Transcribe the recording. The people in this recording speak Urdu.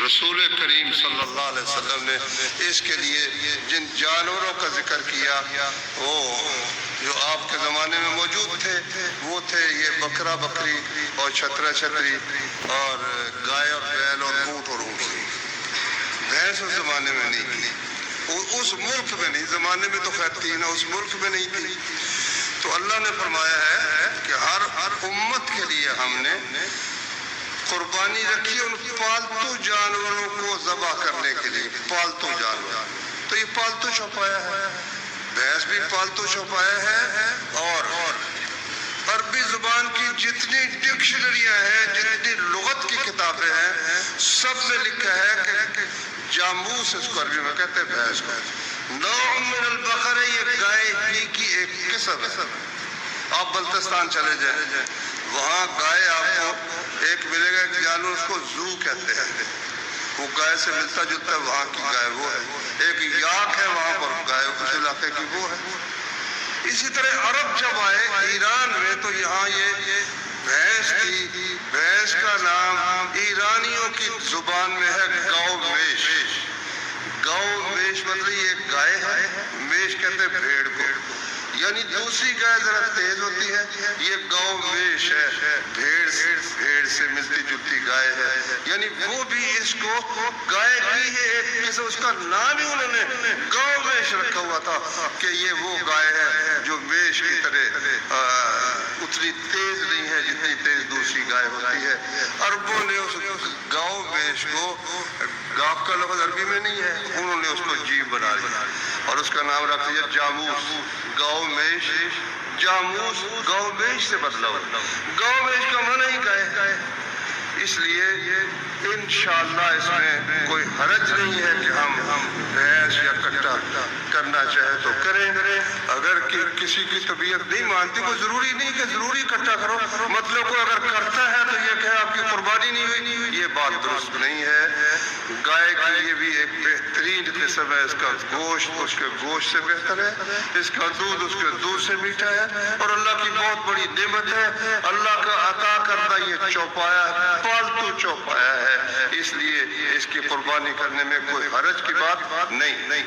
رسول کریم صلی اللہ علیہ وسلم نے اس کے لیے جن جانوروں کا ذکر کیا وہ جو آپ کے زمانے میں موجود تھے وہ تھے یہ بکرا بکری اور چھترا چھتری اور گائے اور بیل اور اونٹ اور اونٹنی. بھینس اس زمانے میں نہیں تھی, اس ملک میں نہیں, زمانے میں تو خیر تھی نا, اس ملک میں نہیں تھی. تو اللہ نے فرمایا ہے کہ ہر امت کے لیے ہم نے قربانی رکھی ان پالتو جانوروں کو ذبح کرنے کے لیے. پالتو جانور تو یہ پالتو چوپایا ہے, بھینس بھی پالتو چوپایا ہے. اور عربی زبان کی جتنی ڈکشنریاں ہیں, جتنی لغت کی کتابیں ہیں, سب میں لکھا ہے کہ جاموس اس کو عربی میں کہتے ہیں بھینس کو. نوع من البقر, یہ گائے ہی کی ایک قسم ہے. آپ بلتستان چلے جائیں, وہاں گائے آپ کو ایک ملے گا, ایک جانور اس کو زو کہتے ہیں, وہ گائے سے ملتا جلتا ہے, وہاں کی گائے وہ ہے. ایک یاک ہے وہاں پر گائے اس علاقے کی وہ ہے. اسی طرح عرب جب آئے ایران میں تو یہاں یہ بھینس تھی. بھینس کا نام ایرانیوں کی زبان میں ہے گاؤ میش. گاؤ میش مطلب یہ گائے ہے, میش کہتے ہیں بھیڑ کو, یعنی دوسری گائے ذرا تیز ہوتی ہے, یہ گاؤ میش ہے, بھیڑ سے ملتی جلتی گائے ہے. یعنی وہ بھی اس کو گائے کی ہے ایک قسم, اس کا نام ہی انہوں نے گاؤ میش رکھا ہوا تھا کہ یہ وہ گائے ہے جو میش کی طرح اتنی تیز نہیں ہے جتنی تیز دوسری گائے ہوتی ہے. عربوں نے اس گاؤ میش کو, گاف کا لفظ عربی میں نہیں ہے, انہوں نے اس کو جیب بنا دیا اور اس کا نام رکھ دیا جاموس. گاؤ میش, جاموس گاؤ میش سے بدلا ہوا. گاؤ میش کا معنی ہی گائے. اس لیے انشاءاللہ اس میں کوئی حرج نہیں ہے کہ ہم بھینس یا کٹا کرنا چاہے تو کریں. اگر کسی کی طبیعت نہیں مانتی, کوئی ضروری نہیں کہ ضروری کٹا کرو, مطلب کوئی اگر کرتا ہے تو یہ کہ آپ کی قربانی نہیں ہوئی, یہ بات درست نہیں ہے. گائے کی یہ بھی ایک بہترین قسم ہے, اس کا گوشت اس کے گوشت سے بہتر ہے, اس کا دودھ اس کے دودھ سے میٹھا ہے, اور اللہ کی بہت بڑی نعمت ہے. اللہ کا عطا کردہ یہ چوپایا ہے, پالتو چوپایا ہے, اس لیے اس کی قربانی کرنے میں کوئی حرج کی بات نہیں.